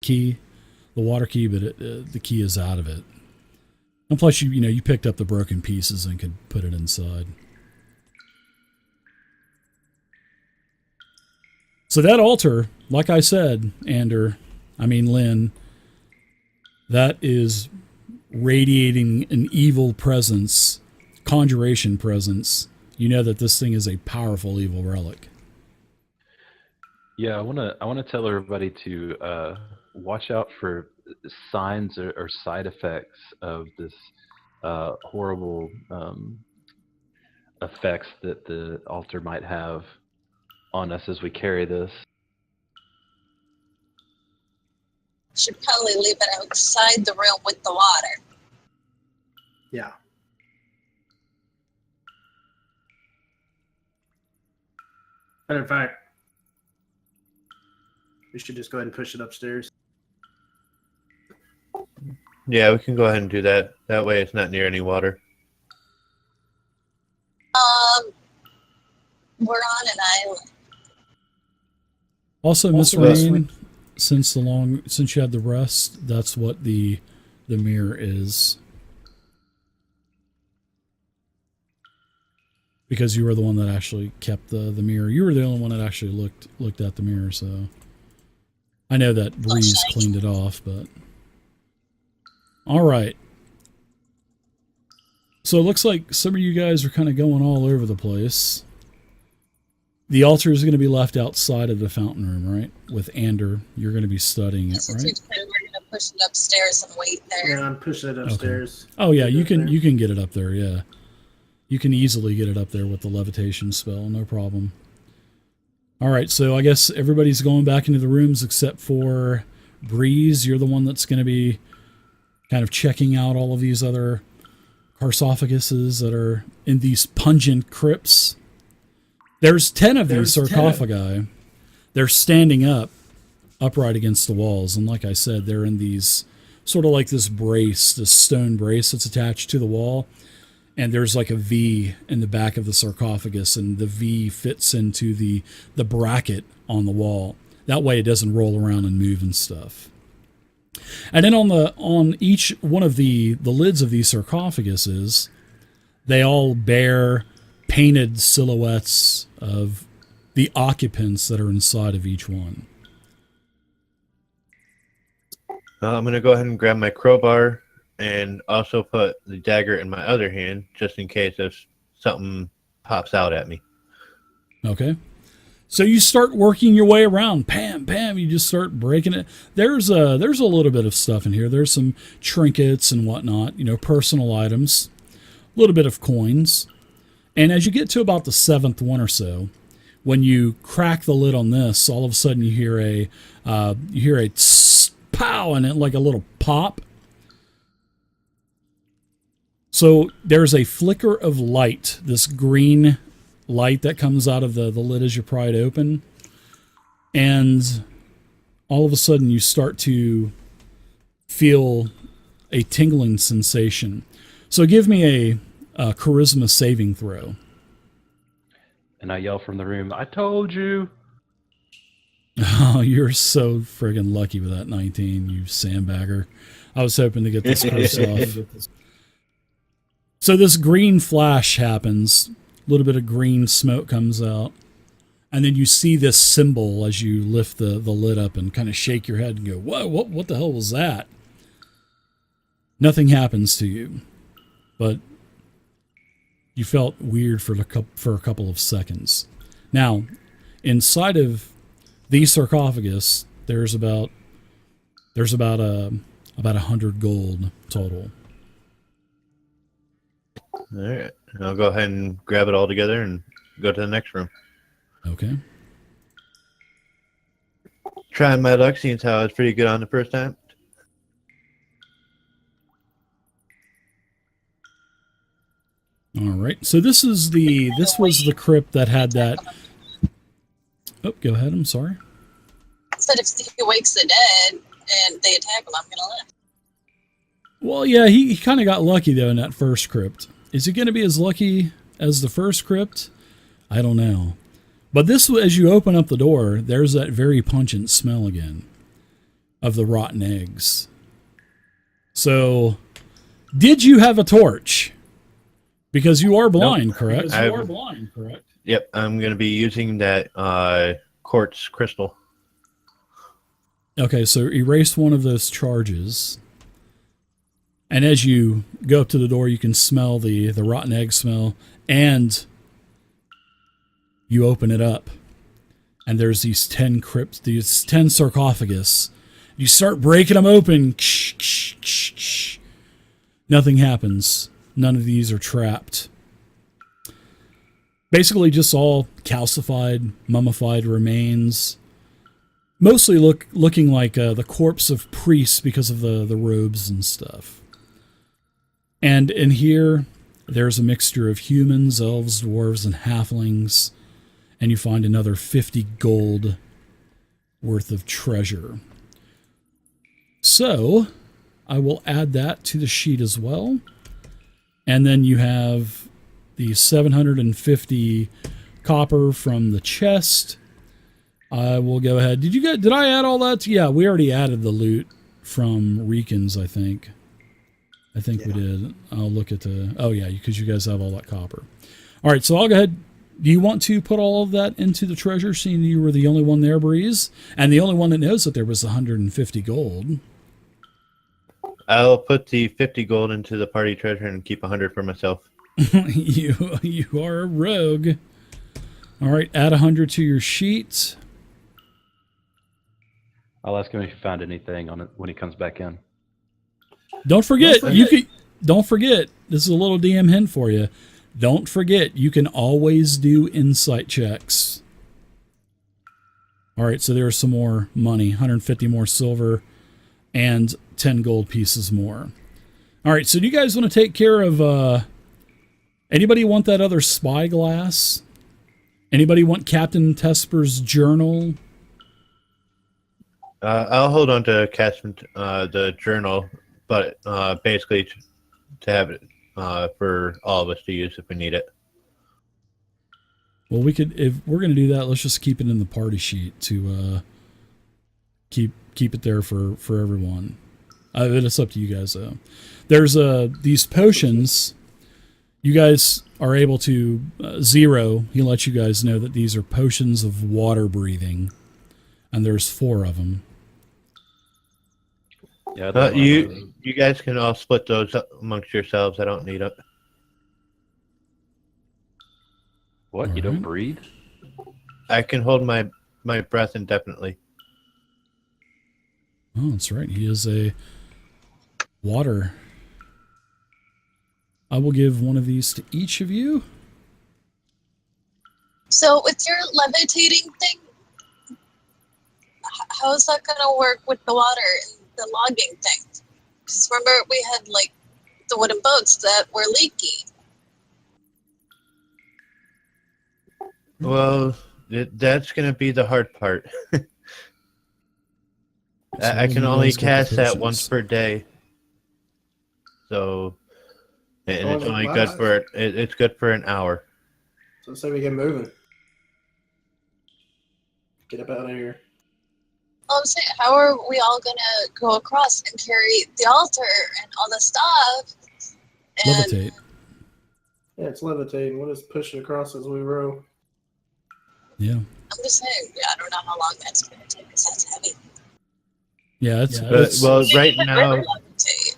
key, the water key, but the key is out of it. And plus, you picked up the broken pieces and could put it inside. So that altar, like I said, Lynn, that is radiating an evil presence, conjuration presence. You know that this thing is a powerful evil relic. Yeah, I wanna tell everybody to watch out for signs or side effects of this horrible effects that the altar might have on us as we carry this. Should probably leave it outside the room with the water. Yeah. And in fact, we should just go ahead and push it upstairs. Yeah, we can go ahead and do that. That way it's not near any water. We're on an island. Also, Miss Rain, since you had the rest, that's what the mirror is. Because you were the one that actually kept the mirror. You were the only one that actually looked at the mirror, so I know that Breeze cleaned it off, but all right. So it looks like some of you guys are kind of going all over the place. The altar is going to be left outside of the fountain room, right? With Ander, you're going to be studying it, right? We're going to push it upstairs and wait there. Yeah, I'm pushing it upstairs. Okay. Oh yeah, you can get it up there. Yeah, you can easily get it up there with the levitation spell, no problem. All right, so I guess everybody's going back into the rooms except for Breeze. You're the one that's going to be kind of checking out all of these other sarcophaguses that are in these pungent crypts. There's 10 of these sarcophagi. They're standing upright against the walls. And like I said, they're in these sort of like this brace, this stone brace that's attached to the wall. And there's like a V in the back of the sarcophagus, and the V fits into the bracket on the wall. That way it doesn't roll around and move and stuff. And then on each one of the lids of these sarcophaguses, they all bear painted silhouettes of the occupants that are inside of each one. I'm going to go ahead and grab my crowbar and also put the dagger in my other hand just in case if something pops out at me. Okay. So you start working your way around. Pam, pam, you just start breaking it. There's a little bit of stuff in here. There's some trinkets and whatnot, personal items, a little bit of coins. And as you get to about the 7th one or so, when you crack the lid on this, all of a sudden you hear a tss, pow, and it like a little pop. So there's a flicker of light, this green light that comes out of the lid as you pry it open. And all of a sudden you start to feel a tingling sensation. So give me a charisma saving throw. And I yell from the room, I told you. Oh, you're so friggin' lucky with that 19, you sandbagger. I was hoping to get this curse off. So this green flash happens. A little bit of green smoke comes out. And then you see this symbol as you lift the lid up and kind of shake your head and go, whoa, what the hell was that? Nothing happens to you. But you felt weird for a couple of seconds. Now, inside of the sarcophagus, there's about 100 gold total. All right, I'll go ahead and grab it all together and go to the next room. Okay. Trying my luck, seeing how I was pretty good on the first time. All right. So this was the crypt that had that. Oh, go ahead. I'm sorry. Said if he wakes the dead and they attack him, I'm gonna live. Well, yeah, he kind of got lucky though in that first crypt. Is he going to be as lucky as the first crypt? I don't know. But this, as you open up the door, there's that very pungent smell again. of the rotten eggs. So, did you have a torch? Because you are blind, Nope. correct? Because you are blind, correct? Yep, I'm going to be using that quartz crystal. Okay, so erase one of those charges. And as you go up to the door, you can smell the rotten egg smell. And you open it up. And there's these 10 crypts, these 10 sarcophagus. You start breaking them open. Nothing happens. None of these are trapped. Basically just all calcified, mummified remains. Mostly looking like the corpse of priests because of the robes and stuff. And in here, there's a mixture of humans, elves, dwarves, and halflings. And you find another 50 gold worth of treasure. So, I will add that to the sheet as well. And then you have the 750 copper from the chest. I will go ahead. Did I add all that? Yeah, we already added the loot from Reekins, I think. I think we did. I'll look at the... Oh, yeah, because you guys have all that copper. All right, so I'll go ahead. Do you want to put all of that into the treasure, seeing you were the only one there, Breeze? And the only one that knows that there was 150 gold. I'll put the 50 gold into the party treasure and keep 100 for myself. You are a rogue. All right, add 100 to your sheet. I'll ask him if he found anything on it when he comes back in. Don't forget. Don't forget. This is a little DM hint for you. Don't forget, you can always do insight checks. All right, so there's some more money, 150 more silver, and 10 gold pieces more. All right, so do you guys want to take care of... anybody want that other spyglass? Anybody want Captain Tesper's journal? I'll hold on to the journal, but basically to have it for all of us to use if we need it. Well, we could, if we're going to do that, let's just keep it in the party sheet to keep it there for everyone. It's up to you guys, though. There's these potions. You guys are able to... Zero, he lets you guys know that these are potions of water breathing. And there's 4 of them. Yeah, you guys can all split those up amongst yourselves. I don't need it. What? All You don't right. breathe? I can hold my breath indefinitely. Oh, that's right. He is a water. I will give one of these to each of you. So with your levitating thing, how is that going to work with the water and the logging thing? Because remember, we had like the wooden boats that were leaky. Well, that's going to be the hard part. I can only cast that once per day. So, and it's only good for it's good for an hour. So say we get moving. Get up out of here. I'm saying, how are we all going to go across and carry the altar and all the stuff? And Levitate. Yeah, it's levitating. We'll just push it across as we row. Yeah. I'm just saying, I don't know how long that's going to take because that's heavy. Yeah, Well, You right could now, river levitate.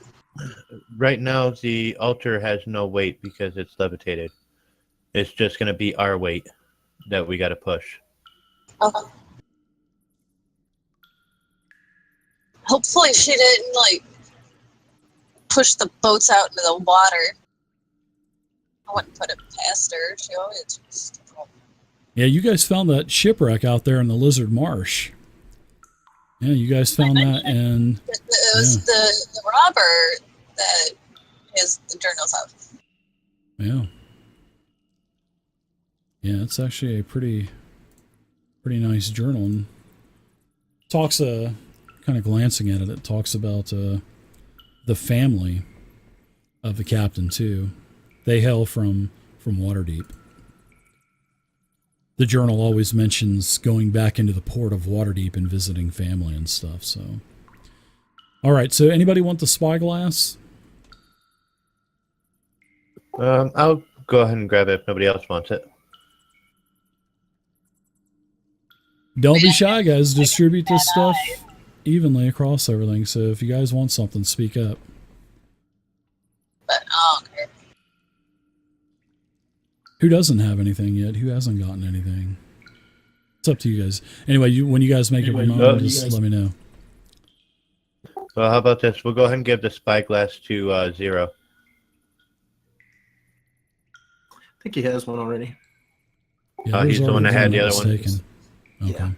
right now the altar has no weight because it's levitated. It's just going to be our weight that we got to push. Uh-huh. Hopefully she didn't, like, push the boats out into the water. I wouldn't put it past her. She always just... Yeah, you guys found that shipwreck out there in the Lizard Marsh. Yeah, you guys found that, and It was the robber that is the journals of. yeah, it's actually a pretty nice journal. And talks kind of glancing at it. It talks about the family of the captain too. They hail from Waterdeep. The journal always mentions going back into the port of Waterdeep and visiting family and stuff. So, All right, so anybody want the spyglass? I'll go ahead and grab it if nobody else wants it. Don't be shy, guys. Distribute this stuff evenly across everything. So if you guys want something, speak up. But I don't care. Who doesn't have anything yet? Who hasn't gotten anything? It's up to you guys. Anyway, when you guys make it known, just let me know. Well, how about this? We'll go ahead and give the spyglass to Zero. I think he has one already. Yeah, He's the one that had the other one. Okay. Yeah.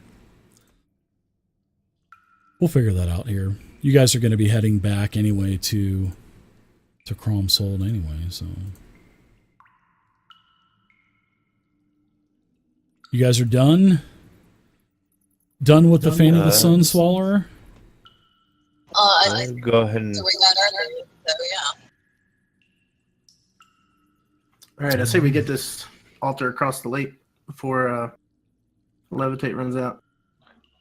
We'll figure that out here. You guys are going to be heading back anyway to Cromsold anyway, so. You guys are done? Done with the Fane of the Sun Swallower? I Go ahead and... so we got earlier, so yeah. All right, I say we get this altar across the lake before Levitate runs out.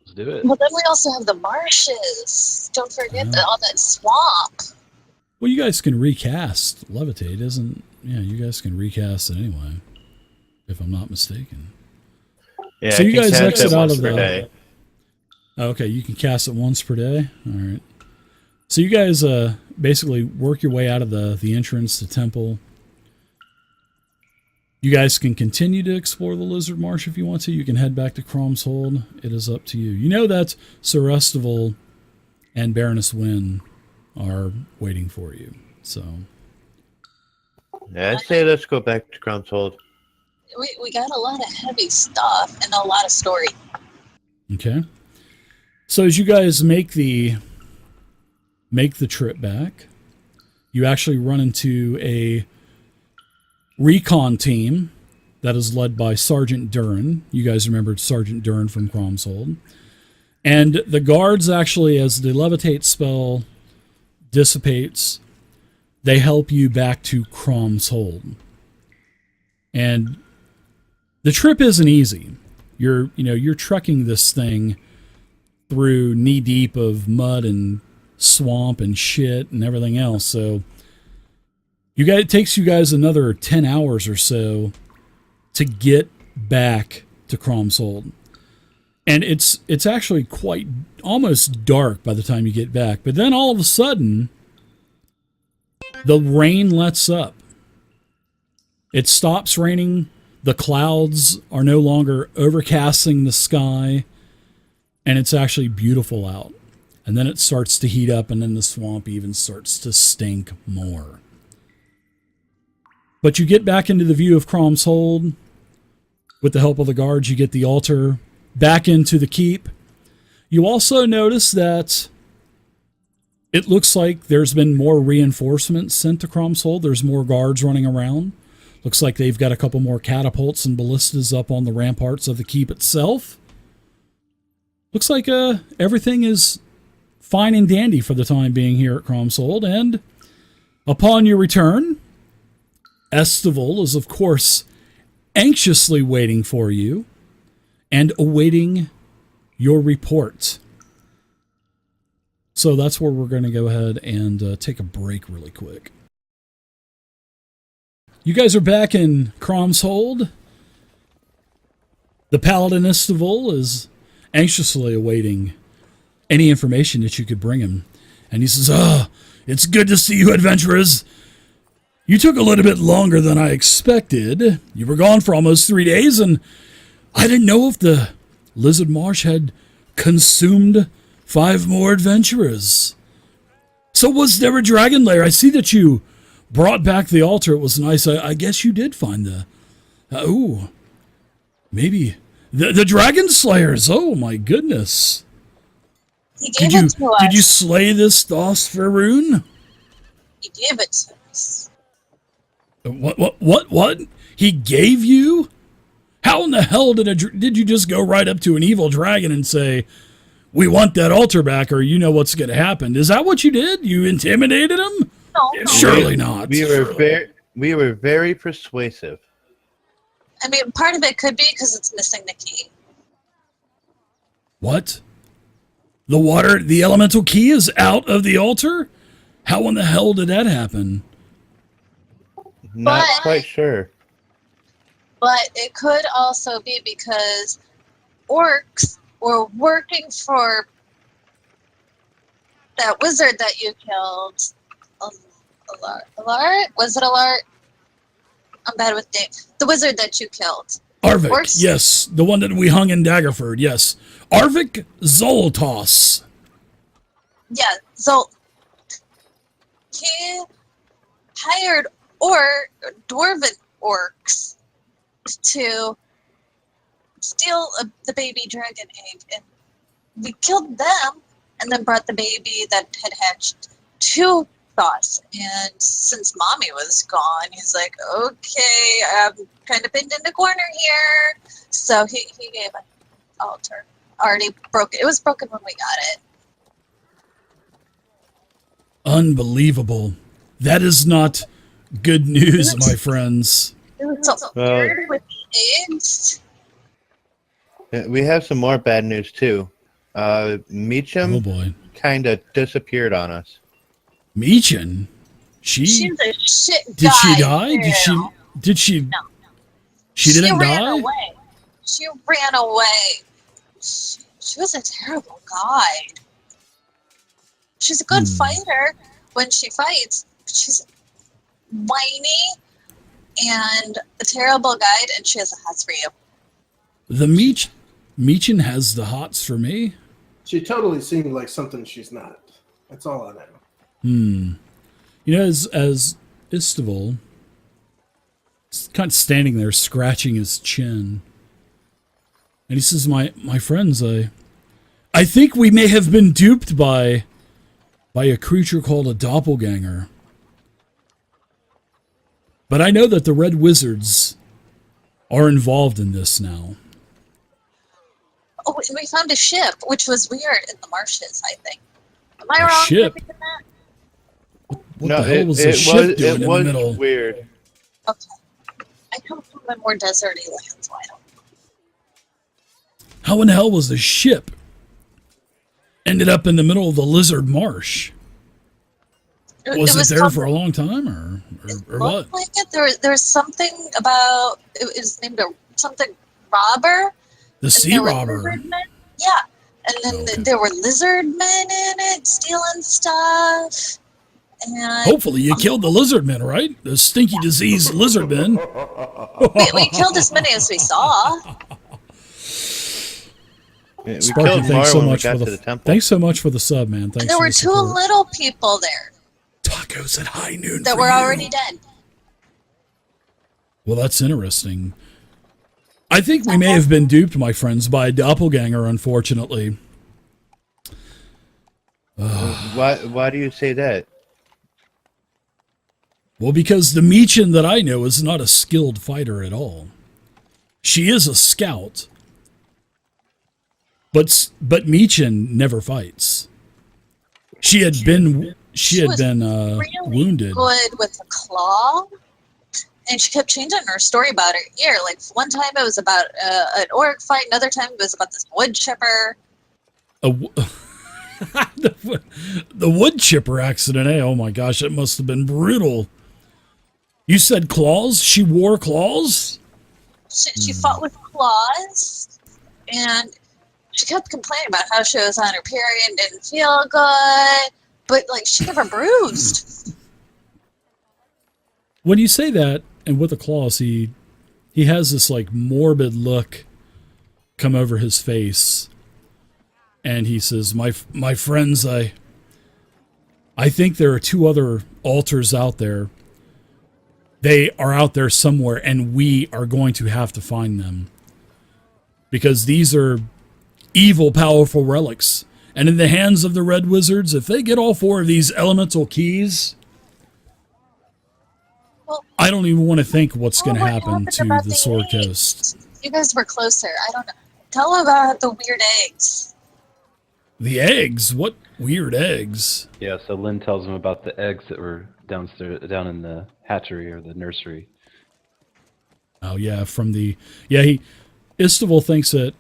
Let's do it. Well, then we also have the marshes. Don't forget all that swamp. Well, you guys can recast Levitate, isn't? Yeah, you guys can recast it anyway, if I'm not mistaken. Yeah, so I you can guys cast exit it out once of per the. day. Okay, you can cast it once per day. All right. So you guys basically work your way out of the entrance to temple. You guys can continue to explore the Lizard Marsh if you want to. You can head back to Cromshold. It is up to you. You know that Sir Estival and Baroness Wynn are waiting for you. So. Yeah, I'd say let's go back to Cromshold. We got a lot of heavy stuff and a lot of story. Okay. So as you guys make the trip back, you actually run into a recon team that is led by Sergeant Duran. You guys remembered Sergeant Duran from Cromshold. And the guards actually, as the levitate spell dissipates, they help you back to Cromshold. And the trip isn't easy. You're trucking this thing through knee deep of mud and swamp and shit and everything else. So it takes you guys another 10 hours or so to get back to Cromshold. And it's actually quite almost dark by the time you get back. But then all of a sudden, the rain lets up. It stops raining. The clouds are no longer overcasting the sky. And it's actually beautiful out. And then it starts to heat up, and then the swamp even starts to stink more. But you get back into the view of Cromshold. With the help of the guards, you get the altar back into the keep. You also notice that it looks like there's been more reinforcements sent to Cromshold. There's more guards running around. Looks like they've got a couple more catapults and ballistas up on the ramparts of the keep itself. Looks like everything is fine and dandy for the time being here at Cromshold. And upon your return, Estival is, of course, anxiously waiting for you and awaiting your report. So that's where we're going to go ahead and take a break really quick. You guys are back in Cromshold. The Paladin Estival is anxiously awaiting any information that you could bring him. And he says, it's good to see you, adventurers. You took a little bit longer than I expected. You were gone for almost 3 days, and I didn't know if the Lizard Marsh had consumed 5 more adventurers. So was there a dragon lair? I see that you brought back the altar. It was nice. I guess you did find the... maybe... The Dragon Slayers. Oh, my goodness. He gave it to us. Did you slay this Thos Faroon? He gave it to us. What? He gave you? How in the hell did you just go right up to an evil dragon and say, we want that altar back, or you know what's going to happen? Is that what you did? You intimidated him? No. Surely not. We were very persuasive. I mean, part of it could be because it's missing the key. What? The water, the elemental key is out of the altar? How in the hell did that happen? Not But- quite sure. But it could also be because orcs were working for that wizard that you killed. Alart? Was it Alart? I'm bad with names. The wizard that you killed. Arvik, Orcs? yes. The one that we hung in Daggerford, yes. Arvik Zoltos. Yeah, so he hired dwarven orcs to steal the baby dragon egg, and we killed them, and then brought the baby that had hatched to Thoth. And since Mommy was gone, he's like, okay, I'm kind of pinned in the corner here. So he gave an altar. Already broken. It was broken when we got it. Unbelievable. That is not good news, my friends. It was so weird with the eggs. We have some more bad news too. Meacham Oh boy. kind of disappeared on us. Meechin? She's a shit guy. Did she die? Too. Did she? No. She didn't ran die? away. She ran away. She was a terrible guide. She's a good fighter when she fights, but she's whiny and a terrible guide, and she has a hots for you. The Meechin has the hots for me? She totally seemed like something she's not. That's all I know. You know, as Istival is kind of standing there scratching his chin, and he says, my friends, I think we may have been duped by a creature called a doppelganger. But I know that the Red Wizards are involved in this now. Oh, and we found a ship, which was weird in the marshes, I think. Am I A wrong? ship? for thinking that? What the hell was the ship doing in the middle? Weird. Okay. I come from the more deserty lands, why don't How in the hell was the ship ended up in the middle of the Lizard Marsh? Was it there for a long time, or what? Like it. There was something about it was named something robber. The and sea there were robber. lizard men. Yeah, and then Okay. there were lizard men in it stealing stuff. And Hopefully you killed the lizard men, right? Those stinky diseased lizard men. we killed as many as we saw. We Sparky, killed more thanks so when much we got for to the temple. thanks so much for the sub, man. Thanks. And there for were the two support. little people there Tacos at high noon that for were you. already dead. Well, that's interesting. I think we may have been duped, my friends, by a doppelganger, unfortunately. Why do you say that? Well, because the Meechin that I know is not a skilled fighter at all. She is a scout. But Meechin never fights. She had been was really wounded. good with a claw, and she kept changing her story about her ear. Like one time it was about an orc fight, another time it was about this wood chipper. The wood chipper accident, eh? Oh my gosh, it must have been brutal. You said claws? She wore claws? She fought with claws, and she kept complaining about how she was on her period and didn't feel good, but like she never bruised. When you say that, and with the claws, he has this like morbid look come over his face, and he says, "My friends, I think there are two other altars out there. They are out there somewhere, and we are going to have to find them. Because these are evil, powerful relics. And in the hands of the Red Wizards, if they get all four of these elemental keys, Well, I don't even want to think what's going to what happen happened to about the the Sword eggs? Coast. You guys were closer. I don't know. Tell them about the weird eggs. The eggs? What weird eggs? Yeah, so Lynn tells him about the eggs that were downstairs, down in the hatchery or the nursery. Oh, yeah, Istival thinks that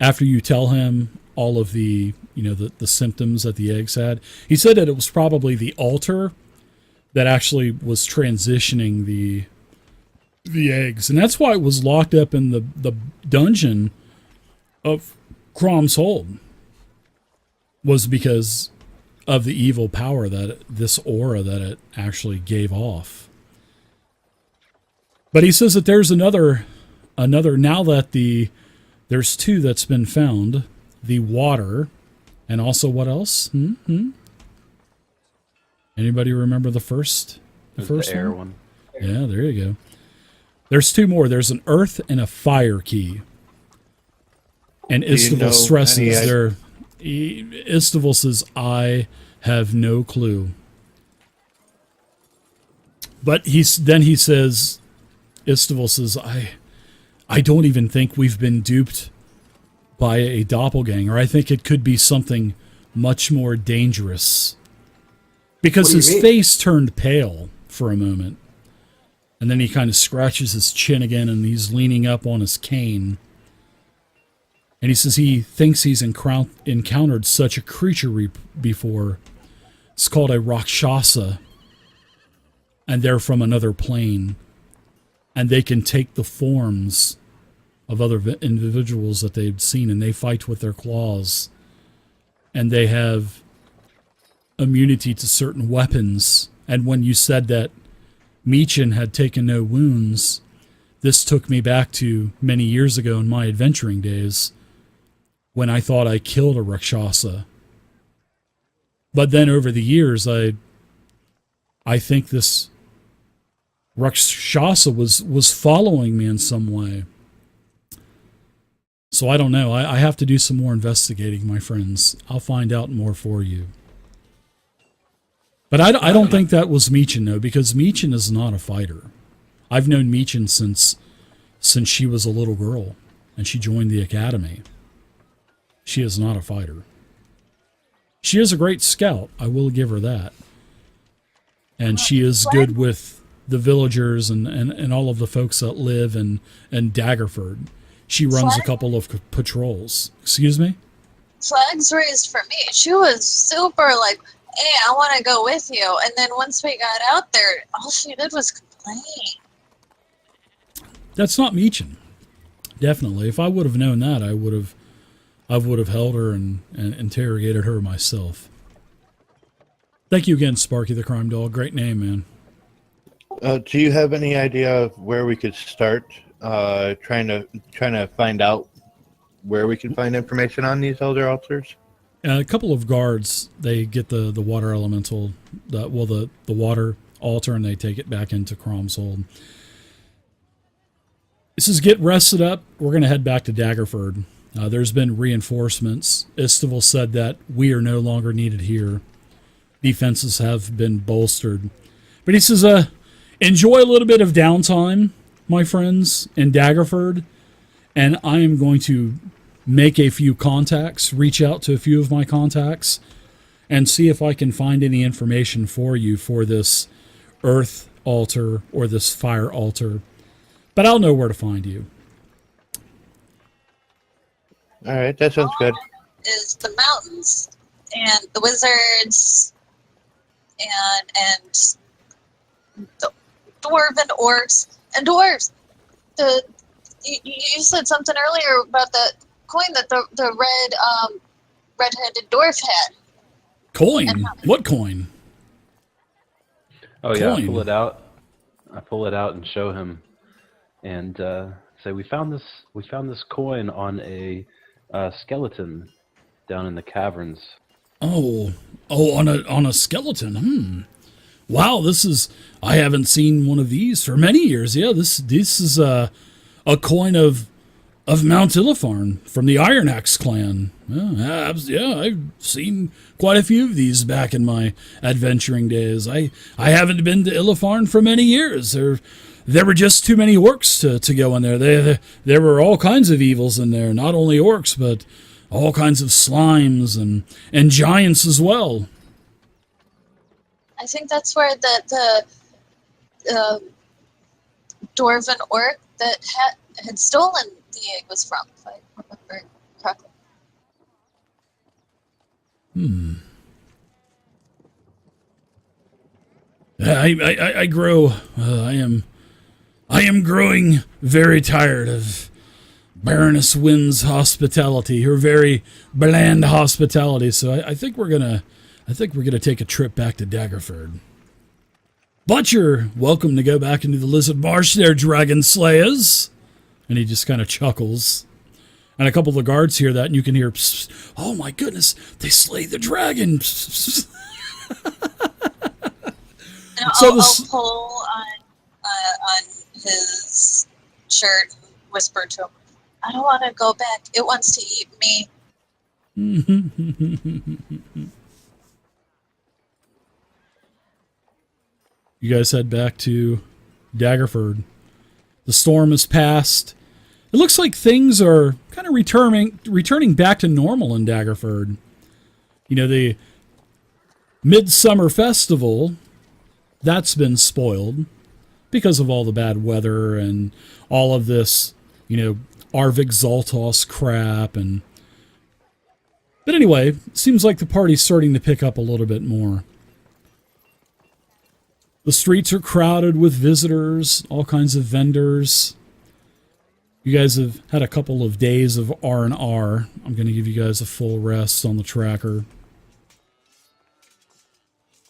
after you tell him all of the, the symptoms that the eggs had. He said that it was probably the altar that actually was transitioning the eggs, and that's why it was locked up in the dungeon of Crom's Hold, was because of the evil power this aura that it actually gave off. But he says that there's another now that there's two that's been found, the water, and also what else? Anybody remember the first The air one. Yeah, there you go. There's two more. There's an earth and a fire key. And Istival stresses there. Istival says, I have no clue. But he says, Istival says, I don't even think we've been duped by a doppelganger. I think it could be something much more dangerous. Because his face turned pale for a moment. And then he kind of scratches his chin again, and he's leaning up on his cane. And he says he thinks he's encountered such a creature before. It's called a Rakshasa. And they're from another plane. And they can take the forms of other individuals that they've seen, and they fight with their claws. And they have immunity to certain weapons. And when you said that Meechin had taken no wounds, this took me back to many years ago in my adventuring days when I thought I killed a Rakshasa. But then over the years, I think this Rakshasa was following me in some way. So I don't know. I have to do some more investigating, my friends. I'll find out more for you. But I don't think that was Meechin, though, because Meechin is not a fighter. I've known Meechin since she was a little girl, and she joined the academy. She is not a fighter. She is a great scout. I will give her that. And she is good with the villagers and all of the folks that live in Daggerford. She runs a couple of patrols. Excuse me? Flags raised for me. She was super like, hey, I want to go with you. And then once we got out there, all she did was complain. That's not Meechin. Definitely. If I would have known that, I would have held her and interrogated her myself. Thank you again, Sparky the Crime Dog. Great name, man. Do you have any idea of where we could start trying to find out where we can find information on these elder altars? A couple of guards, they get the water elemental, the water altar, and they take it back into Crom's Hold. This is get rested up. We're going to head back to Daggerford. There's been reinforcements. Istival said that we are no longer needed here. Defenses have been bolstered. But he says, enjoy a little bit of downtime, my friends, in Daggerford. And I am going to make a few contacts, reach out to a few of my contacts, and see if I can find any information for you for this earth altar or this fire altar. But I'll know where to find you. All right, that sounds good. Is the mountains and the wizards and the dwarven orcs and dwarves. You said something earlier about the coin that the red-headed dwarf had. Coin? What coin? Oh yeah, Coin. I pull it out and show him, and say we found this coin on a skeleton down in the caverns. Oh, on a skeleton. Wow, I haven't seen one of these for many years. Yeah, this is a coin of Mount Illifarn from the Iron Axe clan. Yeah, I've seen quite a few of these back in my adventuring days. I haven't been to Illifarn for many years. There were just too many orcs to go in there. There were all kinds of evils in there, not only orcs, but all kinds of slimes and giants as well. I think that's where the dwarven orc that had stolen the egg was from, if I remember correctly. I grow. I am growing very tired of Baroness Wynn's hospitality, her very bland hospitality. So I think we're gonna take a trip back to Daggerford. But you're welcome to go back into the Lizard Marsh there, Dragon Slayers. And he just kind of chuckles. And a couple of the guards hear that, and you can hear, psst, oh my goodness, they slay the dragon. Psst, And So I'll pull on his shirt and whisper to him, I don't want to go back. It wants to eat me. You guys head back to Daggerford. The storm has passed. It looks like things are kind of returning back to normal in Daggerford. You know, the Midsummer Festival, that's been spoiled because of all the bad weather and all of this, you know, Arvik Zaltos crap. But anyway, it seems like the party's starting to pick up a little bit more. The streets are crowded with visitors, all kinds of vendors. You guys have had a couple of days of R&R. I'm going to give you guys a full rest on the tracker.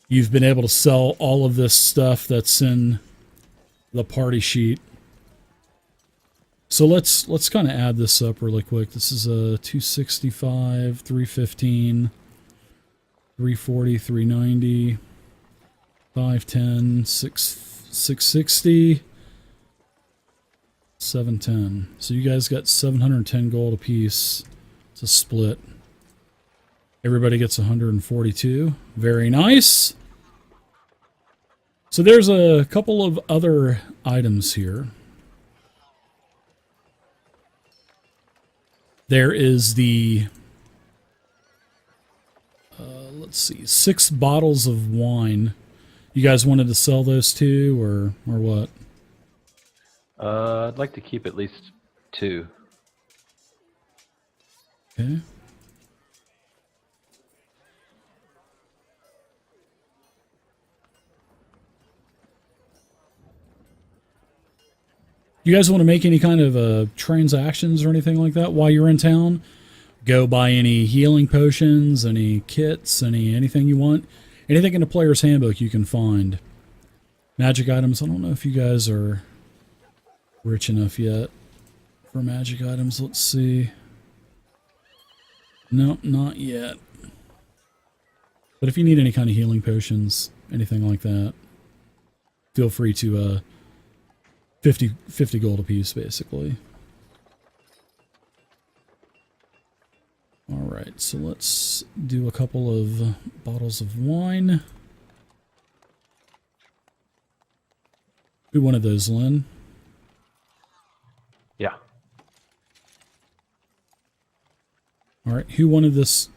You've been able to sell all of this stuff that's in the party sheet. So let's kind of add this up really quick. This is a 265, 315, 340, 390, 510, 660, 710. So you guys got 710 gold apiece. It's a split. Everybody gets 142. Very nice. So there's a couple of other items here. There is the, let's see, 6 bottles of wine. You guys wanted to sell those too, or what? I'd like to keep at least 2. Okay. You guys want to make any kind of transactions or anything like that while you're in town? Go buy any healing potions, any kits, anything you want. Anything in the player's handbook you can find. Magic items. I don't know if you guys are rich enough yet for magic items. Let's see. Nope, not yet. But if you need any kind of healing potions, anything like that, feel free to 50 gold apiece, basically. All right, so let's do a couple of bottles of wine. Who wanted those, Lynn? Yeah. All right, who wanted this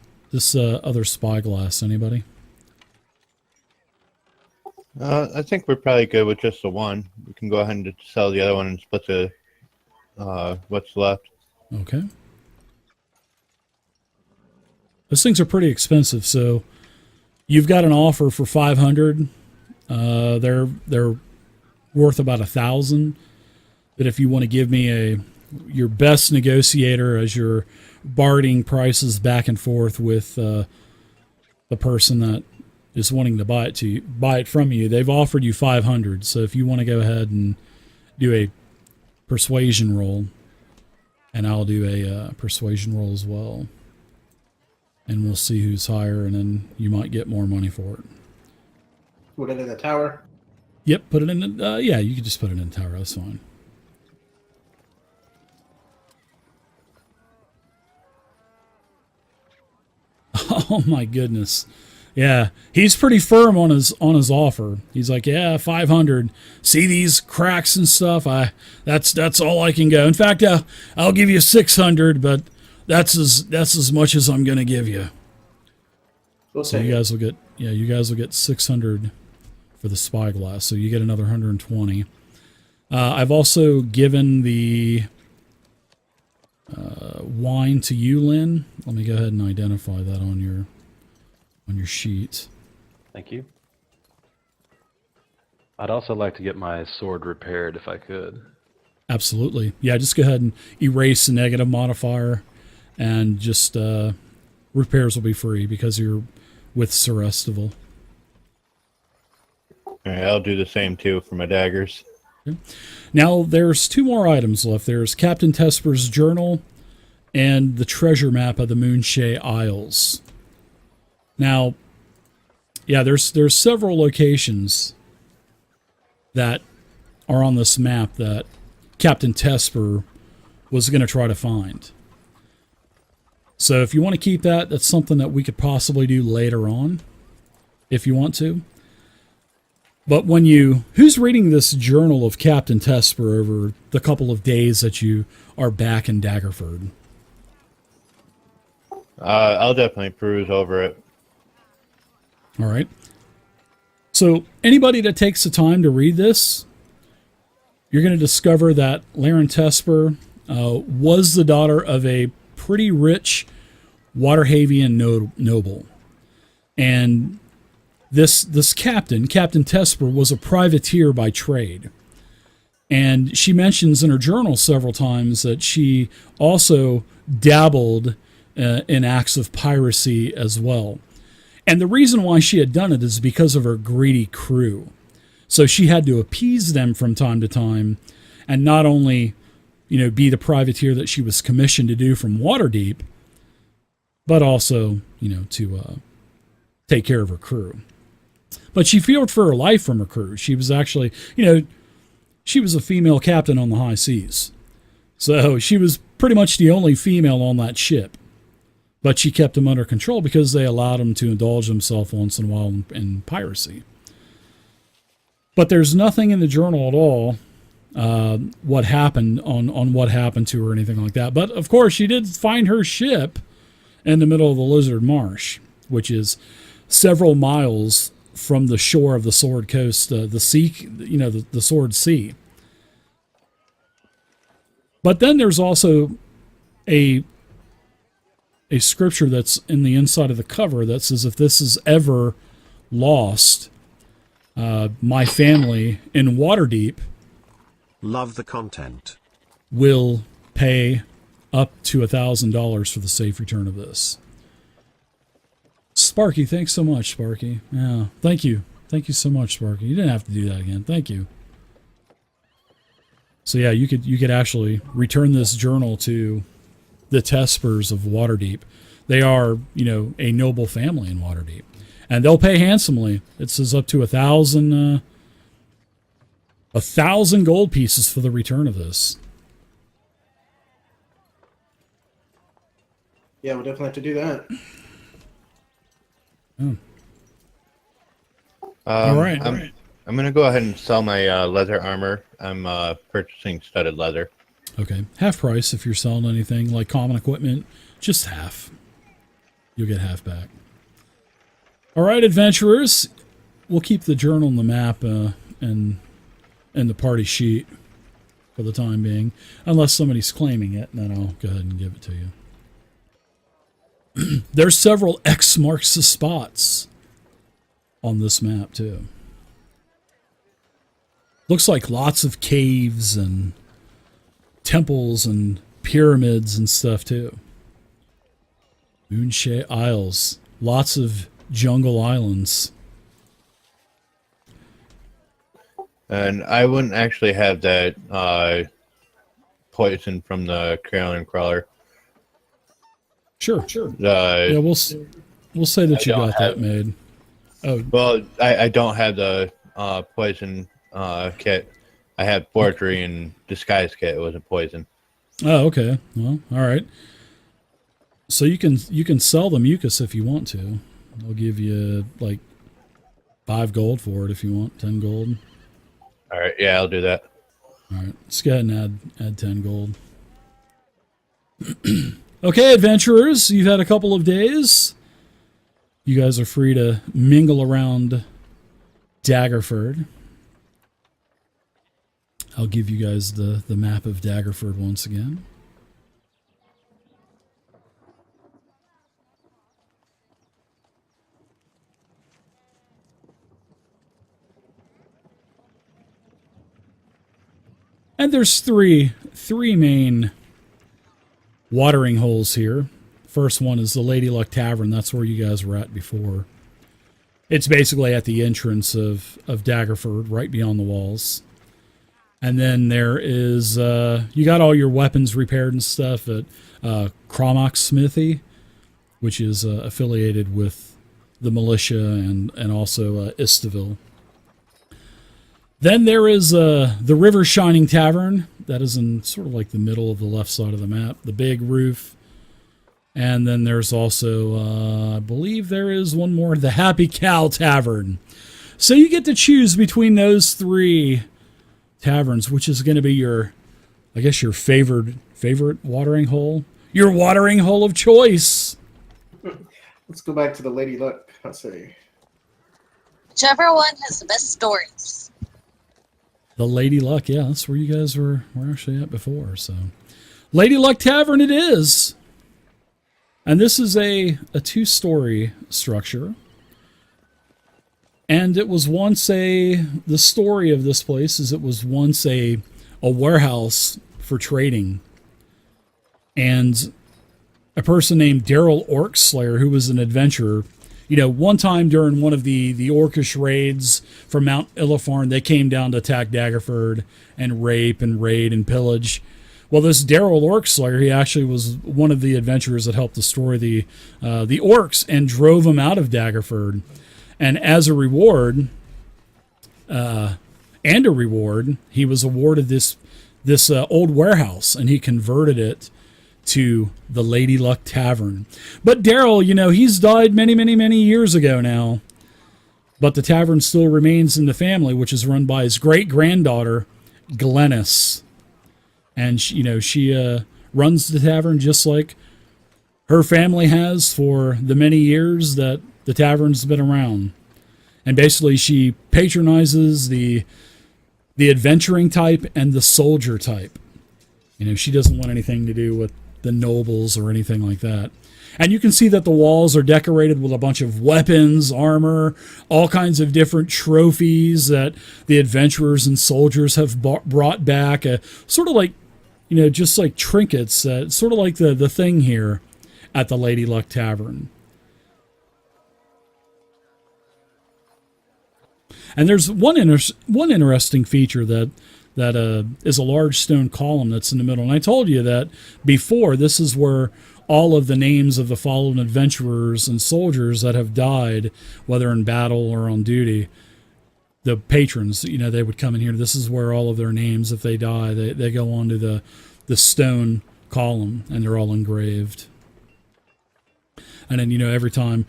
other spyglass? Anybody? I think we're probably good with just the one. We can go ahead and sell the other one and split the what's left. Okay. Those things are pretty expensive, so you've got an offer for 500. They're worth about 1,000. But if you want to give me your best negotiator as you're bartering prices back and forth with the person that is wanting to buy it from you, they've offered you 500. So if you want to go ahead and do a persuasion roll, and I'll do a persuasion roll as well, and we'll see who's higher, and then you might get more money for it. Put it in the tower. Yep, put it in. Yeah, you can just put it in the tower. That's fine. Oh my goodness. Yeah, he's pretty firm on his offer. He's like, yeah, 500. See these cracks and stuff? That's all I can go. In fact, I'll give you 600, but that's as much as I'm going to give you. So you guys will get 600 for the spyglass. So you get another 120. I've also given the wine to you, Lynn. Let me go ahead and identify that on your on your sheet. Thank you. I'd also like to get my sword repaired if I could. Absolutely. Yeah, just go ahead and erase the negative modifier, and just repairs will be free because you're with Serestival. All right, I'll do the same too for my daggers. Okay. Now, there's 2 more items left. There's Captain Tesper's journal and the treasure map of the Moonshae Isles. Now, yeah, there's several locations that are on this map that Captain Tesper was going to try to find. So if you want to keep that, that's something that we could possibly do later on, if you want to. But who's reading this journal of Captain Tesper over the couple of days that you are back in Daggerford? I'll definitely peruse over it. All right. So anybody that takes the time to read this, you're going to discover that Laren Tesper was the daughter of a pretty rich Waterhavian noble. And this Captain Tesper, was a privateer by trade. And she mentions in her journal several times that she also dabbled in acts of piracy as well. And the reason why she had done it is because of her greedy crew. So she had to appease them from time to time, and not only, be the privateer that she was commissioned to do from Waterdeep, but also, to take care of her crew. But she feared for her life from her crew. She was actually, she was a female captain on the high seas. So she was pretty much the only female on that ship. But she kept them under control because they allowed them to indulge themselves once in a while in piracy. But there's nothing in the journal at all what happened on what happened to her or anything like that. But of course, she did find her ship in the middle of the Lizard Marsh, which is several miles from the shore of the Sword Coast, the sea, the Sword Sea. But then there's also a scripture that's in the inside of the cover that says, if this is ever lost, my family in Waterdeep love the content, will pay up to $1,000 for the safe return of this. Sparky, thanks so much, Sparky. Yeah, thank you so much, Sparky. You didn't have to do that again. Thank you. So yeah, you could actually return this journal to the Tespers of Waterdeep. They are, a noble family in Waterdeep, and they'll pay handsomely. It says up to 1,000 gold pieces for the return of this. Yeah, we'll definitely have to do that. Oh. All right. I'm going to go ahead and sell my leather armor. I'm purchasing studded leather. Okay. Half price if you're selling anything like common equipment. Just half. You'll get half back. All right, adventurers. We'll keep the journal and the map and the party sheet for the time being. Unless somebody's claiming it, then I'll go ahead and give it to you. There's several X marks the spots on this map, too. Looks like lots of caves and temples and pyramids and stuff, too. Moonshae Isles. Lots of jungle islands. And I wouldn't actually have that poison from the Carolyn Crawler. Sure. Yeah, we'll say that you got that made. Oh, well, I don't have the poison kit. I have forgery and disguise kit. It wasn't poison. Oh, okay. Well, all right. So you can sell the mucus if you want to. I'll give you like 5 gold for it if you want 10 gold. All right, yeah, I'll do that. All right, let's go ahead and add 10 gold. Okay, adventurers, you've had a couple of days. You guys are free to mingle around Daggerford. I'll give you guys the map of Daggerford once again. And there's three main watering holes here. First one is the Lady Luck Tavern. That's where you guys were at before. It's basically at the entrance of Daggerford, right beyond the walls. And then there is, you got all your weapons repaired and stuff at Cromock's Smithy, which is affiliated with the militia and also Istaville. Then there is the River Shining Tavern. That is in sort of like the middle of the left side of the map. The big roof. And then there's also, I believe there is one more, the Happy Cow Tavern. So you get to choose between those three taverns, which is going to be your, I guess, your favorite watering hole. Your watering hole of choice. Let's go back to the Lady Luck. I'll say. Whichever one has the best stories. The Lady Luck, yeah, that's where you guys were actually at before. So, Lady Luck Tavern it is. And this is a two-story structure. And it was once the story of this place is it was once a warehouse for trading. And a person named Daryl Orcslayer, who was an adventurer, you know, one time during one of the orcish raids from Mount Illifarn, they came down to attack Daggerford and rape and raid and pillage. Well, this Daryl Orcslayer, he actually was one of the adventurers that helped destroy the orcs and drove them out of Daggerford. And as a reward, he was awarded this old warehouse, and he converted it to the Lady Luck Tavern. But Daryl, you know, he's died many, many, many years ago now. But the tavern still remains in the family, which is run by his great-granddaughter, Glennis. And, she runs the tavern just like her family has for the many years that the tavern's been around. And basically she patronizes the adventuring type and the soldier type. You know, she doesn't want anything to do with the nobles or anything like that. And you can see that the walls are decorated with a bunch of weapons, armor, all kinds of different trophies that the adventurers and soldiers have brought back. Sort of like, you know, just like trinkets, sort of like the thing here at the Lady Luck Tavern. And there's one interesting feature that is a large stone column that's in the middle. And I told you that before, this is where all of the names of the fallen adventurers and soldiers that have died, whether in battle or on duty, the patrons, you know, they would come in here. This is where all of their names, if they die, they go onto the stone column, and they're all engraved. And then, you know, every time,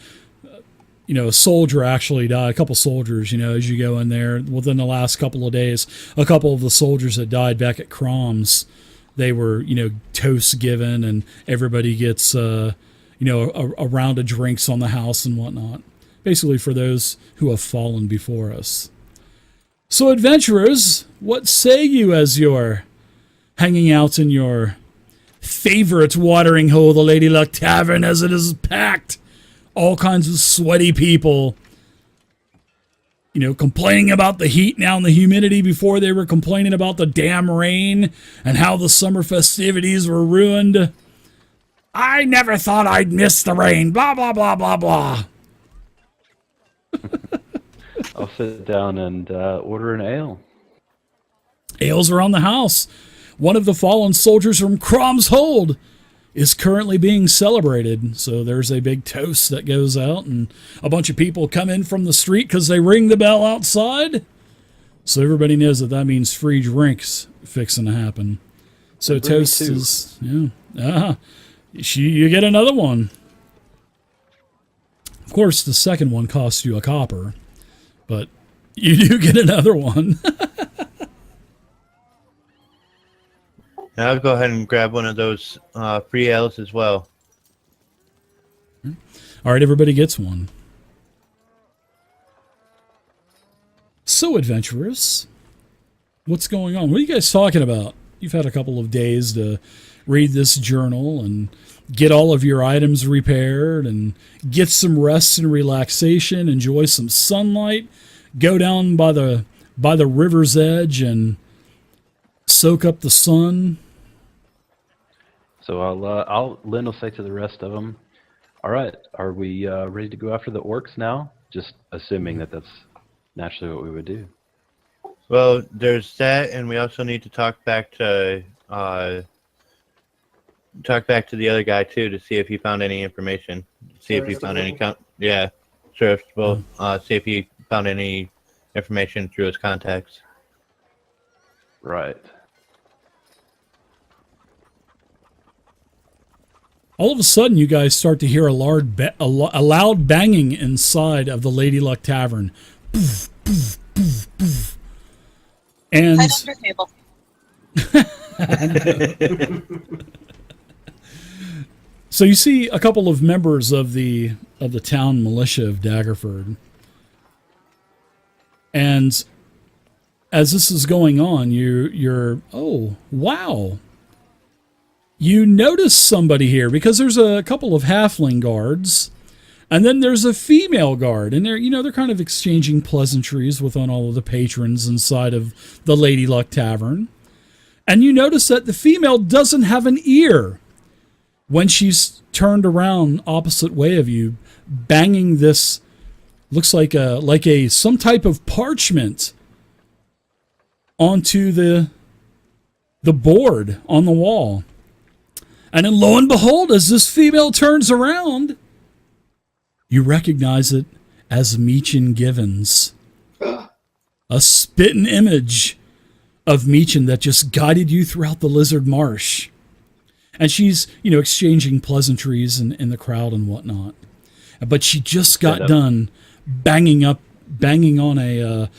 you know, a soldier actually died, a couple soldiers, you know, as you go in there, within the last couple of days, a couple of the soldiers that died back at Crom's, they were, you know, toasts given, and everybody gets, you know, a round of drinks on the house and whatnot. Basically for those who have fallen before us. So, adventurers, what say you as you're hanging out in your favorite watering hole, the Lady Luck Tavern, as it is packed? All kinds of sweaty people, you know, complaining about the heat now and the humidity. Before, they were complaining about the damn rain and how the summer festivities were ruined. I never thought I'd miss the rain, blah, blah, blah, blah, blah. I'll sit down and order an ale. Ales around the house. One of the fallen soldiers from Crom's Hold is currently being celebrated. So there's a big toast that goes out, and a bunch of people come in from the street because they ring the bell outside. So everybody knows that means free drinks fixing to happen. So toast is, yeah. You get another one. Of course, the second one costs you a copper, but you do get another one. And I'll go ahead and grab one of those free ales as well. All right, everybody gets one. So, adventurers, what's going on? What are you guys talking about? You've had a couple of days to read this journal and get all of your items repaired and get some rest and relaxation, enjoy some sunlight, go down by the river's edge and soak up the sun. So Lynn will say to the rest of them, all right, are we ready to go after the orcs now? Just assuming that that's naturally what we would do. Well, there's that, and we also need to talk back to the other guy too to see if he found any information. See if he found any Sheriff will see if he found any information through his contacts. Right. All of a sudden, you guys start to hear a loud banging inside of the Lady Luck Tavern. Poof, poof, poof, poof. And Hide under table. so you see a couple of members of the town militia of Daggerford. And as this is going on, you're oh, wow. You notice somebody here because there's a couple of halfling guards, and then there's a female guard, and they're kind of exchanging pleasantries with all of the patrons inside of the Lady Luck Tavern. And you notice that the female doesn't have an ear when she's turned around opposite way of you, banging this looks like some type of parchment onto the board on the wall. And then lo and behold, as this female turns around, you recognize it as Meechin Givens. A spitting image of Meechin that just guided you throughout the Lizard Marsh. And she's, exchanging pleasantries in the crowd and whatnot. But she just got done banging on a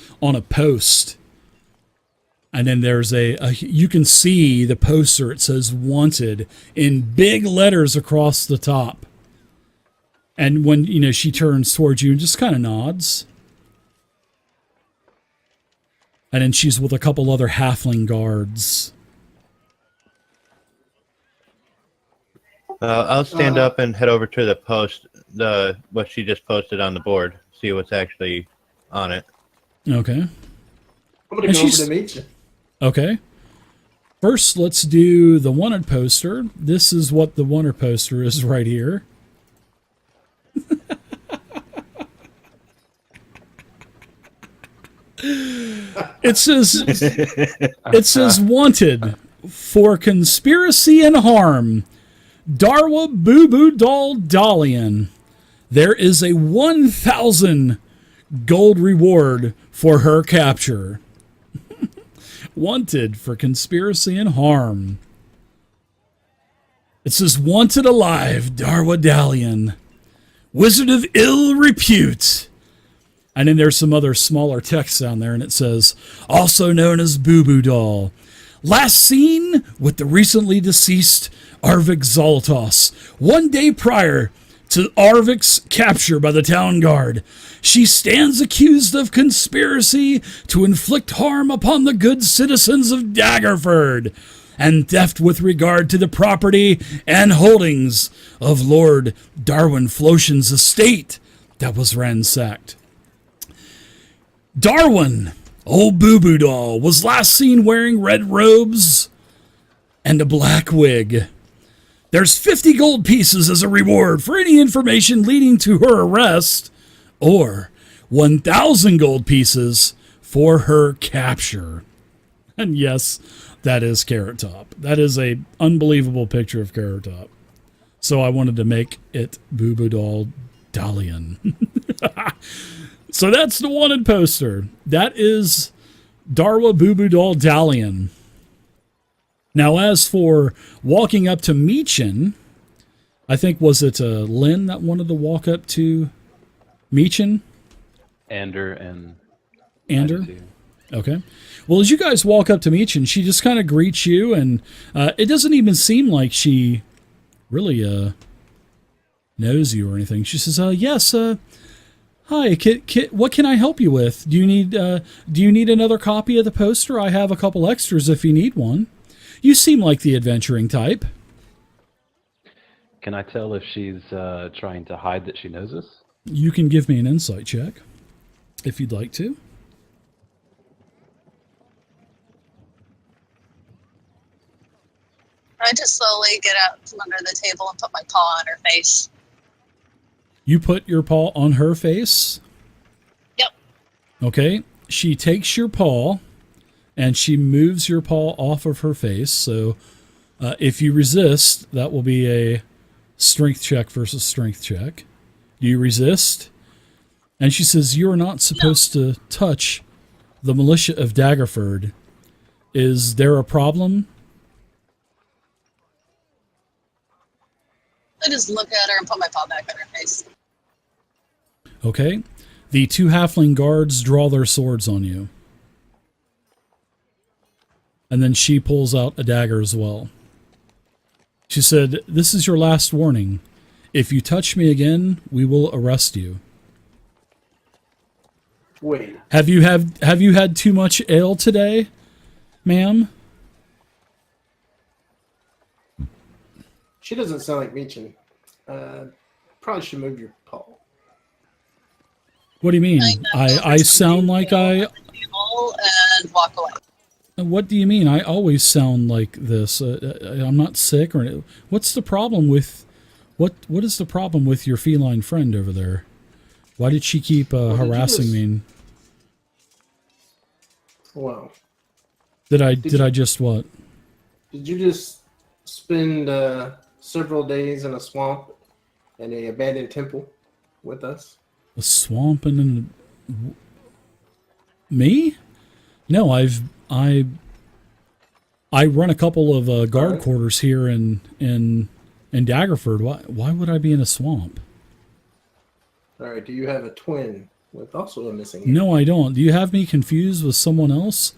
post. And then there's you can see the poster. It says "Wanted" in big letters across the top. And when, she turns towards you and just kind of nods. And then she's with a couple other halfling guards. I'll stand up and head over to the post, what she just posted on the board, see what's actually on it. Okay. I'm going to go over to meet you. Okay. First, let's do the wanted poster. This is what the wanted poster is right here. It says wanted for conspiracy and harm. Darwa Boo Boo Doll Dalian. There is a 1,000 gold reward for her capture. Wanted for conspiracy and harm. It says wanted alive, Darwa Dalian, wizard of ill repute. And then there's some other smaller text down there, and it says, also known as Boo Boo Doll. Last seen with the recently deceased Arvik Zoltos, 1 day prior to Arvik's capture by the town guard. She stands accused of conspiracy to inflict harm upon the good citizens of Daggerford and theft with regard to the property and holdings of Lord Darwin Floshin's estate that was ransacked. Darwin, old Boo Boo Doll, was last seen wearing red robes and a black wig. There's 50 gold pieces as a reward for any information leading to her arrest, or 1,000 gold pieces for her capture. And yes, that is Carrot Top. That is a unbelievable picture of Carrot Top. So I wanted to make it Boo Boo Doll Dalian. So that's the wanted poster. That is Darwa Boo Boo Doll Dalian. Now, as for walking up to Meechin, I think, was it Lynn that wanted to walk up to Meechin? Ander. Okay. Well, as you guys walk up to Meechin, she just kind of greets you, and it doesn't even seem like she really knows you or anything. She says, yes, hi, what can I help you with? Do you need another copy of the poster? I have a couple extras if you need one. You seem like the adventuring type. Can I tell if she's trying to hide that she knows us? You can give me an insight check if you'd like to. I get out from under the table and put my paw on her face. You put your paw on her face? Yep. Okay. She takes your paw and she moves your paw off of her face. So if you resist, that will be a strength check versus strength check. Do you resist? And she says, you are not supposed to touch the militia of Daggerford. Is there a problem? I just look at her and put my paw back on her face. Okay. The 2 halfling guards draw their swords on you. And then she pulls out a dagger as well. She said, this is your last warning. If you touch me again, we will arrest you. Wait. Have you had too much ale today, ma'am? She doesn't sound like Meechin. Probably should move your paw. What do you mean? I sound like and walk away. What do you mean? I always sound like this. I'm not sick or what's the problem with what is the problem with your feline friend over there? Why did she keep harassing me? Wow. Did I just what? Did you just spend several days in a swamp and an abandoned temple with us? A swamp and me? No, I run a couple of guard quarters here in Daggerford. Why would I be in a swamp? All right. Do you have a twin with also a missing ear? No, I don't. Do you have me confused with someone else?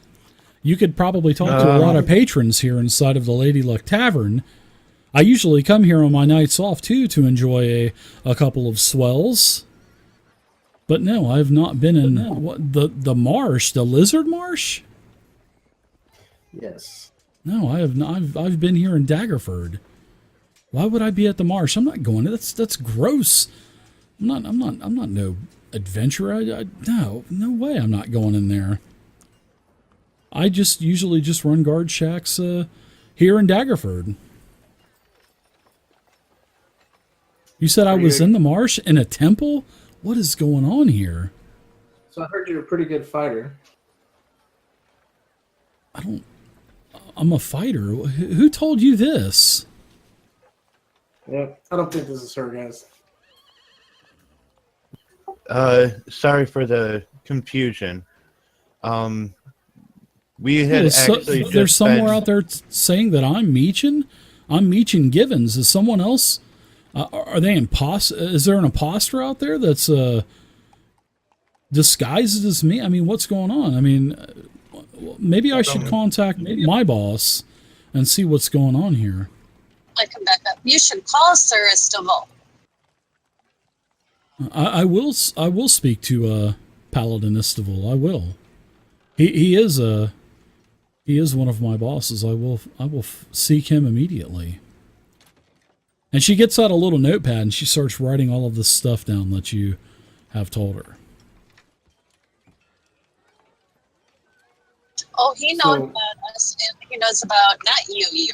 You could probably talk to a lot of patrons here inside of the Lady Luck Tavern. I usually come here on my nights off too to enjoy a couple of swells. But no, I've not been in the marsh, the lizard marsh. Yes. No, I have not. I've been here in Daggerford. Why would I be at the marsh? I'm not going. That's gross. I'm not no adventurer. No way. I'm not going in there. I usually just run guard shacks here in Daggerford. You said I was in the marsh in a temple? What is going on here? So I heard you're a pretty good fighter. I'm a fighter. Who told you this? Yeah, I don't think this is her, guys. Sorry for the confusion. We had actually just there's somewhere out there saying that I'm Meechin. I'm Meechin Givens. Is someone else? Are they Is there an imposter out there that's disguised as me? I mean, what's going on? I mean, maybe I should contact my boss and see what's going on here. I come back up. You should call Sir Estival. I will speak to Paladin Estival. I will. He is one of my bosses. I will seek him immediately. And she gets out a little notepad and she starts writing all of this stuff down that you have told her. Oh, he knows about us, and he knows about not you.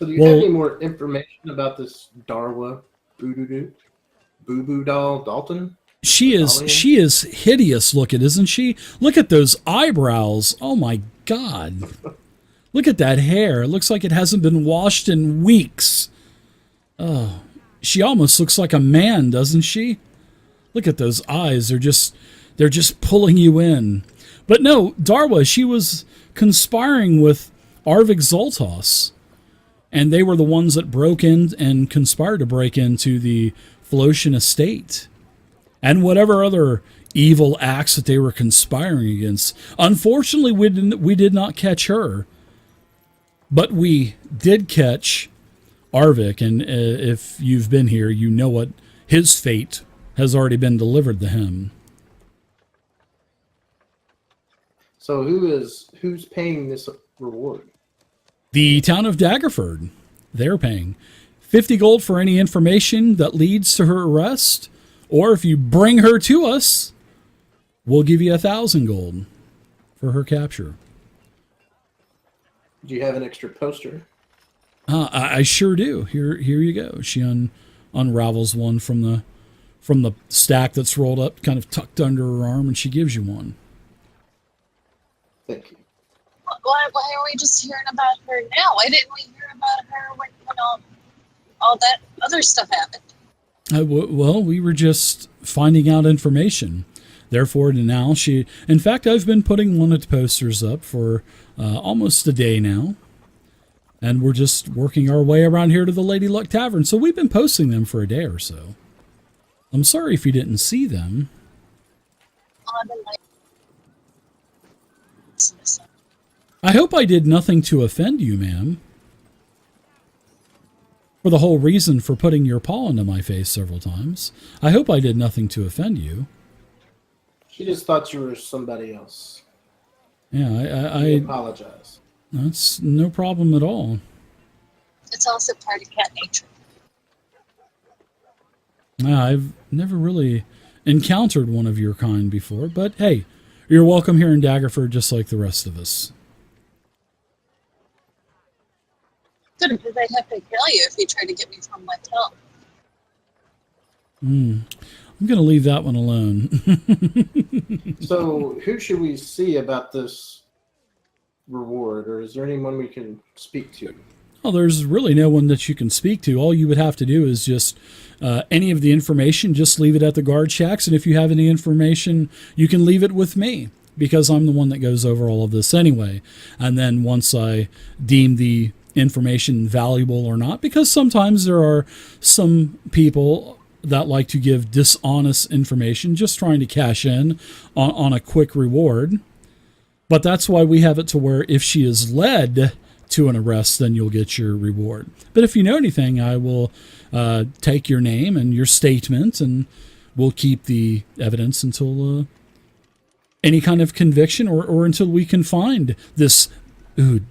So do you have any more information about this Darwa Boo doll Dalton? She is hideous looking, isn't she? Look at those eyebrows. Oh my God. Look at that hair. It looks like it hasn't been washed in weeks. Oh, she almost looks like a man, doesn't she? Look at those eyes. They're just pulling you in. But no, Darwa, she was conspiring with Arvik Zoltos. And they were the ones that broke in and conspired to break into the Philosian estate. And whatever other evil acts that they were conspiring against. Unfortunately, we did not catch her. But we did catch Arvik, and if you've been here, you know what his fate has already been delivered to him. So who's paying this reward? The town of Daggerford. They're paying 50 gold for any information that leads to her arrest, or if you bring her to us, we'll give you 1,000 gold for her capture. Do you have an extra poster? I sure do. Here you go. She unravels one from the stack that's rolled up, kind of tucked under her arm, and she gives you one. Thank you. Why are we just hearing about her now? Why didn't we hear about her when all that other stuff happened? Well, we were just finding out information. Therefore, now in fact, I've been putting one of the posters up for almost a day now. And we're just working our way around here to the Lady Luck Tavern. So we've been posting them for a day or so. I'm sorry if you didn't see them. I hope I did nothing to offend you, ma'am. For the whole reason for putting your paw into my face several times. I hope I did nothing to offend you. She just thought you were somebody else. Yeah, I apologize. That's no problem at all. It's also part of cat nature. I've never really encountered one of your kind before, but hey, you're welcome here in Daggerford just like the rest of us. Good, because I'd have to kill you if you tried to get me from my tail. I'm going to leave that one alone. So, who should we see about this reward, or is there anyone we can speak to? Well, there's really no one that you can speak to. All you would have to do is just any of the information, just leave it at the guard shacks. And if you have any information, you can leave it with me because I'm the one that goes over all of this anyway. And then once I deem the information valuable or not, because sometimes there are some people that like to give dishonest information, just trying to cash in on a quick reward. But that's why we have it to where if she is led to an arrest, then you'll get your reward. But if you know anything, I will take your name and your statement, and we'll keep the evidence until any kind of conviction or until we can find this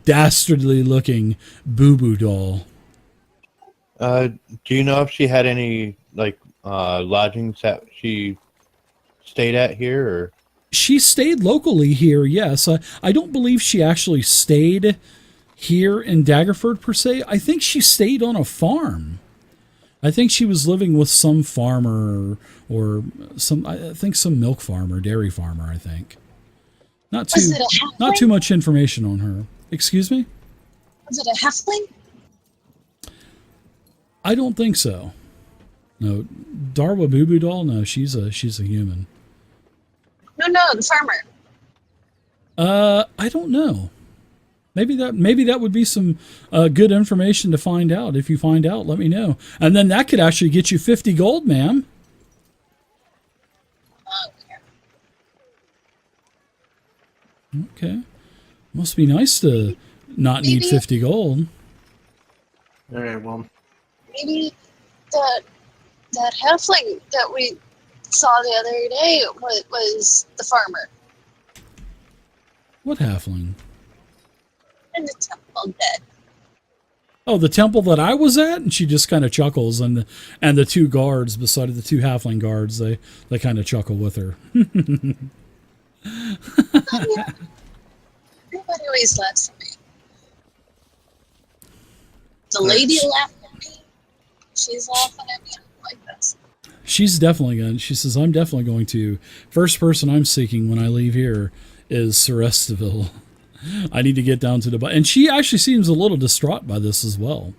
dastardly looking boo-boo doll. Do you know if she had any lodgings that she stayed at here, or? She stayed locally here, yes. I don't believe she actually stayed here in Daggerford per se. I think she stayed on a farm. I think she was living with some farmer or some milk farmer, dairy farmer, I think. Not too much information on her. Excuse me? Was it a halfling? I don't think so. No, Darwa Boo Boo doll. No, she's a human. No, the farmer. I don't know. Maybe that would be some good information to find out. If you find out, let me know. And then that could actually get you 50 gold, ma'am. Okay. Must be nice to not need 50 gold. All right, well. Maybe that halfling that we saw the other day was the farmer. What halfling? In the temple dead. Oh, the temple that I was at? And she just kind of chuckles, and the two guards beside the two halfling guards, they kind of chuckle with her. Everybody always laughs at me. The lady laughed at me. She's laughing at me like this. She's definitely going. She says, "I'm definitely going to. First person I'm seeking when I leave here is Cerestiville. I need to get down to the..." And she actually seems a little distraught by this as well.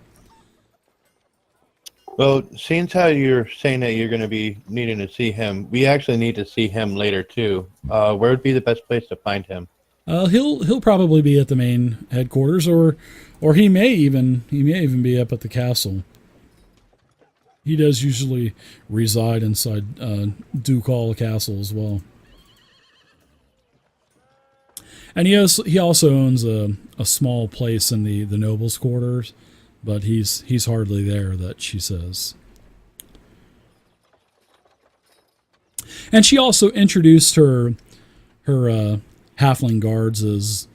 Well, seeing how you're saying that you're going to be needing to see him, we actually need to see him later too. Where would be the best place to find him? He'll probably be at the main headquarters, or he may even be up at the castle. He does usually reside inside Ducal Castle as well. And he also owns a small place in the nobles' quarters, but he's hardly there, that she says. And she also introduced her halfling guards as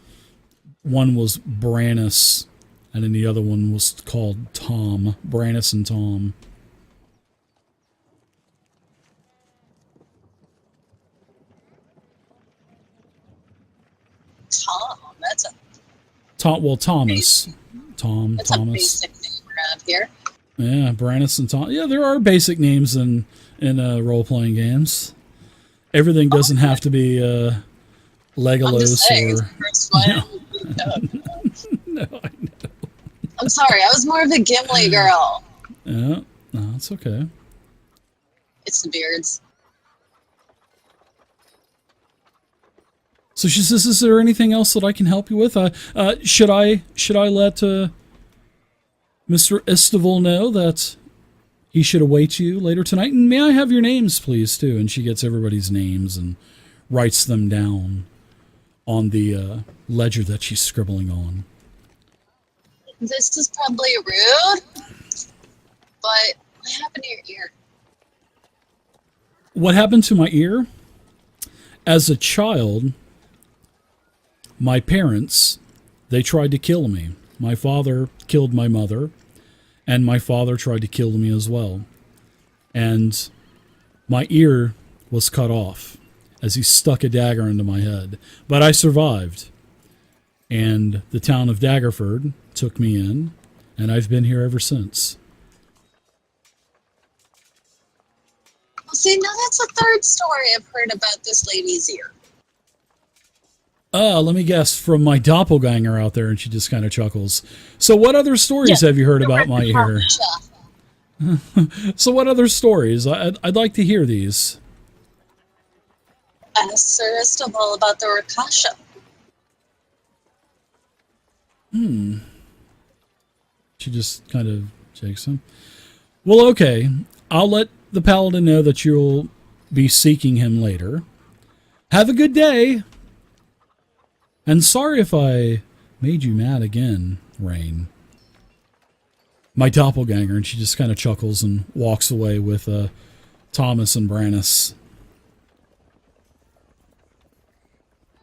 one was Brannis, and then the other one was called Tom. Brannis and Tom. Thomas. That's a Thomas. basic name around here. Yeah, Brannis and Tom. Yeah, there are basic names in role-playing games. Everything doesn't have to be I'm Legolas just saying, it's or... the first one. No, I know. I'm sorry, I was more of a Gimli girl. Yeah, no, it's okay. It's the beards. So she says, "Is there anything else that I can help you with? Should I let Mr. Estival know that he should await you later tonight? And may I have your names, please, too?" And she gets everybody's names and writes them down on the ledger that she's scribbling on. This is probably rude, but what happened to your ear? What happened to my ear? As a child, my parents, they tried to kill me. My father killed my mother, and my father tried to kill me as well. And my ear was cut off as he stuck a dagger into my head. But I survived. And the town of Daggerford took me in, and I've been here ever since. Well, see, now that's the third story I've heard about this lady's ear. Let me guess, from my doppelganger out there, and she just kind of chuckles. So what other stories have you heard about my ear? So what other stories? I'd like to hear these. Ask Sir Estival about the Rakasha. She just kind of shakes him. Well, okay. I'll let the paladin know that you'll be seeking him later. Have a good day. And sorry if I made you mad again, Rain. My doppelganger, and she just kind of chuckles and walks away with Thomas and Brannis.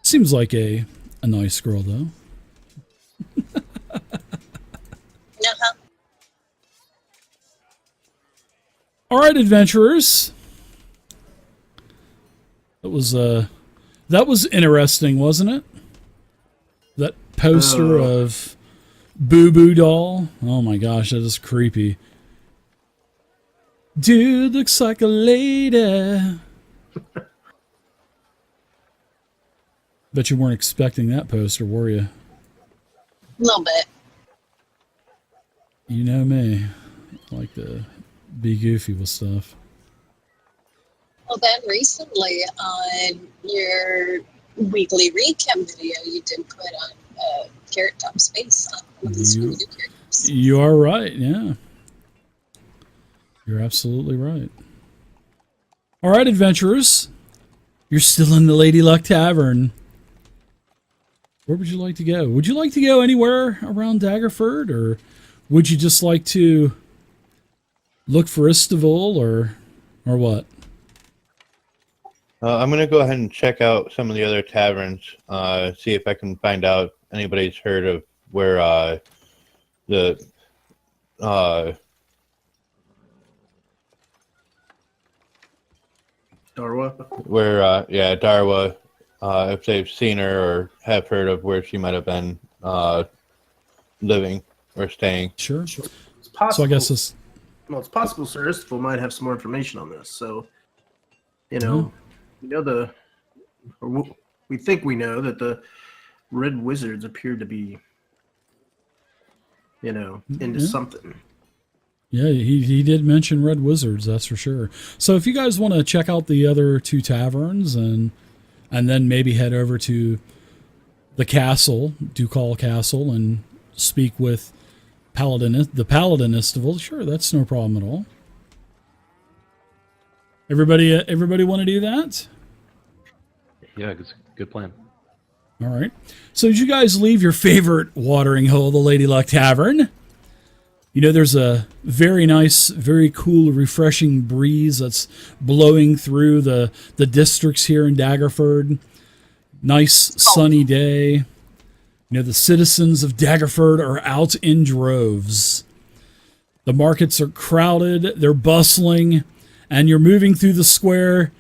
Seems like a nice girl, though. Uh-huh. All right, adventurers. That was interesting, wasn't it? That poster of Boo Boo Doll. Oh my gosh, that is creepy. Dude looks like a lady. Bet you weren't expecting that poster, were you? A little bit. You know me. I like to be goofy with stuff. Well, then recently on your weekly recap video, you did put on Carrot Top's face on one of the Scooby-Doo characters. You are right, yeah. You're absolutely right. All right, adventurers. You're still in the Lady Luck Tavern. Where would you like to go? Would you like to go anywhere around Daggerford, or would you just like to look for Istavul, or what? I'm going to go ahead and check out some of the other taverns, see if I can find out anybody's heard of where Darwa, if they've seen her or have heard of where she might have been living or staying. Sure. It's possible. So I guess this... Well, it's possible Sir Estival might have some more information on this. So, you know, we think we know that the Red Wizards appear to be, into something. Yeah, he did mention Red Wizards, that's for sure. So if you guys want to check out the other two taverns and then maybe head over to the castle, Ducal Castle, and speak with the Paladin Istavul, sure, that's no problem at all. Everybody want to do that? Yeah, it's a good plan. All right. So did you guys leave your favorite watering hole, the Lady Luck Tavern? You know, there's a very nice, very cool, refreshing breeze that's blowing through the districts here in Daggerford. Nice sunny day. You know, the citizens of Daggerford are out in droves. The markets are crowded, they're bustling, and you're moving through the square,